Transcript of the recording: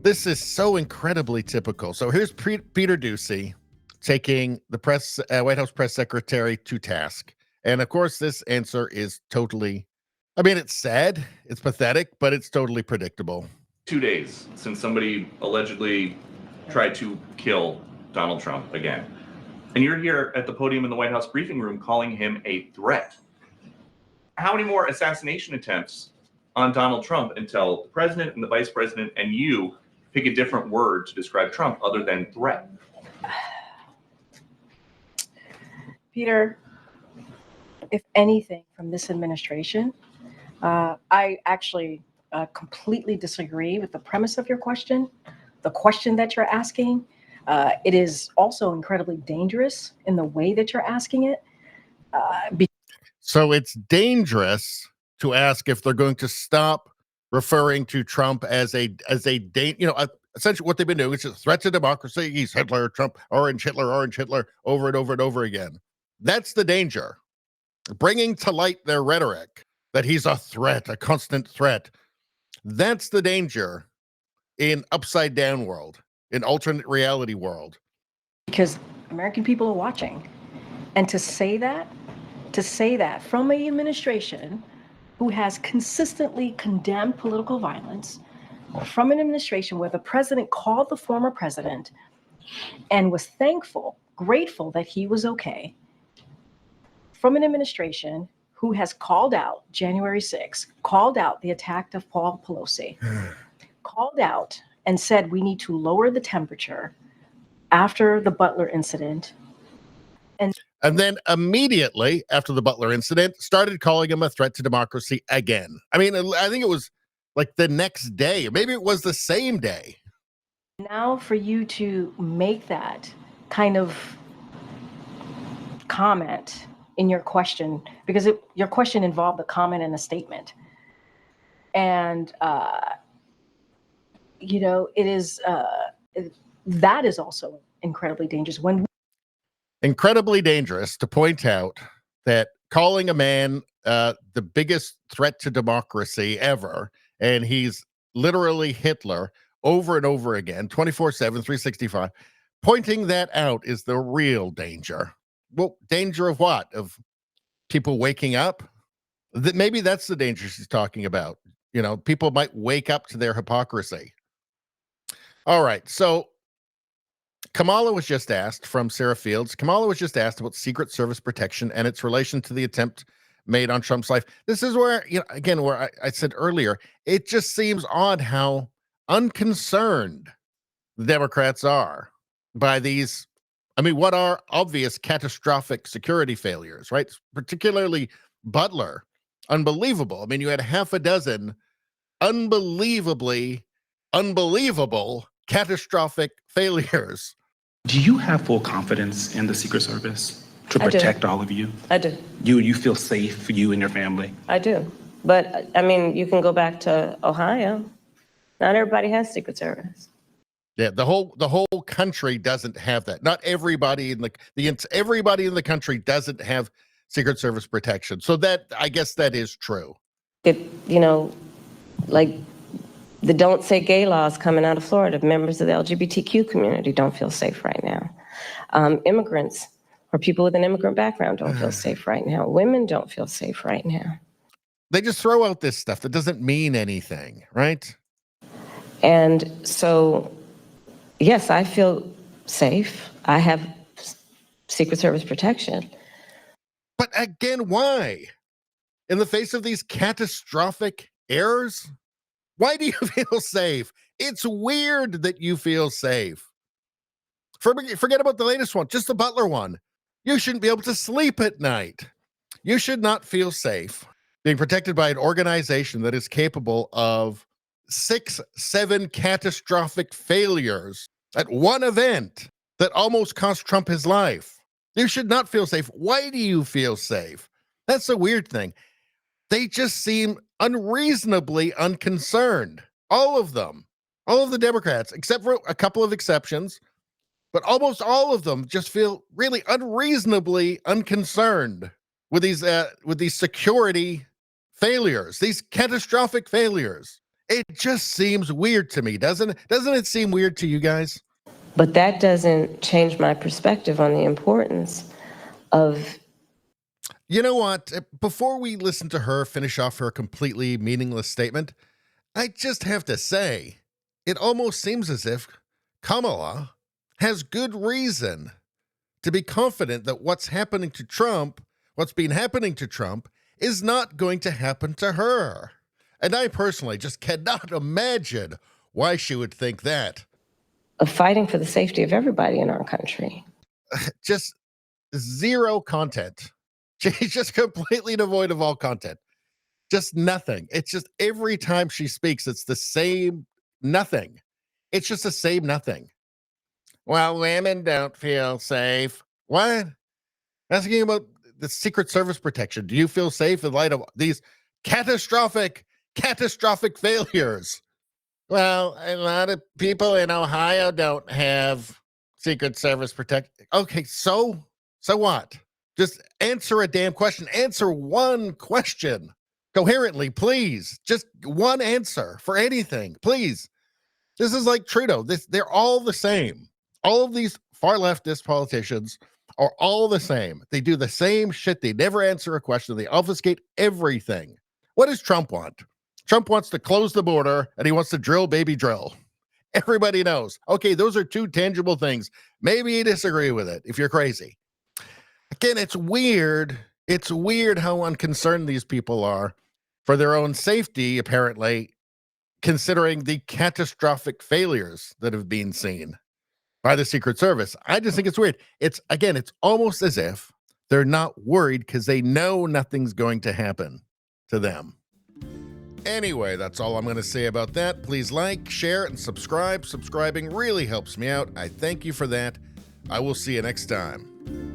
This is so incredibly typical. So here's Peter Doocy taking the White House press secretary to task. And of course, this answer is totally, I mean, it's sad, it's pathetic, but it's totally predictable. 2 days since somebody allegedly tried to kill Donald Trump again. And you're here at the podium in the White House briefing room calling him a threat. How many more assassination attempts on Donald Trump until the president and the vice president and you pick a different word to describe Trump other than threat? Peter, if anything from this administration, I actually completely disagree with the premise of your question, the question that you're asking. It is also incredibly dangerous in the way that you're asking it. So it's dangerous to ask if they're going to stop referring to Trump as essentially what they've been doing is a threat to democracy. He's Hitler, Trump, orange Hitler, over and over and over again. That's the danger. Bringing to light their rhetoric that he's a threat, a constant threat. That's the danger in upside down world, in alternate reality world. Because American people are watching. And to say that from an administration who has consistently condemned political violence, from an administration where the president called the former president and was grateful that he was okay, from an administration who has called out January 6th, called out the attack of Paul Pelosi, called out and said we need to lower the temperature after the Butler incident. And then immediately after the Butler incident, started calling him a threat to democracy again. I mean, I think it was like the next day, maybe it was the same day. Now for you to make that kind of comment in your question, because your question involved a comment and a statement. And, that is also incredibly dangerous. Incredibly dangerous to point out that calling a man the biggest threat to democracy ever, and he's literally Hitler over and over again, 24/7, 365, pointing that out is the real danger. Well, danger of what? Of people waking up? Maybe that's the danger she's talking about. You know, people might wake up to their hypocrisy. All right, so Kamala was just asked from Sarah Fields. Kamala was just asked about Secret Service protection and its relation to the attempt made on Trump's life. This is where, again, where I said earlier, it just seems odd how unconcerned the Democrats are by these, what are obvious catastrophic security failures, right? Particularly Butler. Unbelievable. I mean, you had half a dozen unbelievable catastrophic failures. Do you have full confidence in the Secret Service to protect all of you? I do. You feel safe for you and your family? I do. But, you can go back to Ohio. Not everybody has Secret Service. Yeah, the whole country doesn't have that. Not everybody everybody in the country doesn't have Secret Service protection. So that, I guess that is true. Like the Don't Say Gay laws coming out of Florida, members of the LGBTQ community don't feel safe right now. Immigrants or people with an immigrant background don't feel safe right now. Women don't feel safe right now. They just throw out this stuff that doesn't mean anything, right? And so, yes, I feel safe. I have Secret Service protection. But again, why? In the face of these catastrophic errors? Why do you feel safe? It's weird that you feel safe. Forget about the latest one, just the Butler one. You shouldn't be able to sleep at night. You should not feel safe being protected by an organization that is capable of 6-7 catastrophic failures at one event that almost cost Trump his life. You should not feel safe. Why do you feel safe? That's a weird thing. They just seem unreasonably unconcerned. All of them. All of the Democrats, except for a couple of exceptions, but almost all of them just feel really unreasonably unconcerned with these security failures, these catastrophic failures. It just seems weird to me, doesn't it? Doesn't it seem weird to you guys? But that doesn't change my perspective on the importance of. You know what? Before we listen to her finish off her completely meaningless statement, I just have to say, it almost seems as if Kamala has good reason to be confident that what's been happening to Trump, is not going to happen to her. And I personally just cannot imagine why she would think that. Of fighting for the safety of everybody in our country. Just zero content. She's just completely devoid of all content. Just nothing. It's just every time she speaks, it's the same nothing. It's just the same nothing. Well, women don't feel safe. What? Asking about the Secret Service protection. Do you feel safe in light of these catastrophic failures? Well, a lot of people in Ohio don't have Secret Service protection. Okay, so what? Just answer a damn question. Answer one question coherently, please. Just one answer for anything, please. This is like Trudeau. They're all the same. All of these far leftist politicians are all the same. They do the same shit. They never answer a question. They obfuscate everything. What does Trump want? Trump wants to close the border and he wants to drill, baby, drill. Everybody knows. Okay, those are two tangible things. Maybe you disagree with it if you're crazy. Again, it's weird. It's weird how unconcerned these people are for their own safety, apparently, considering the catastrophic failures that have been seen by the Secret Service. I just think it's weird. It's almost as if they're not worried because they know nothing's going to happen to them. Anyway, that's all I'm going to say about that. Please like, share, and subscribe. Subscribing really helps me out. I thank you for that. I will see you next time.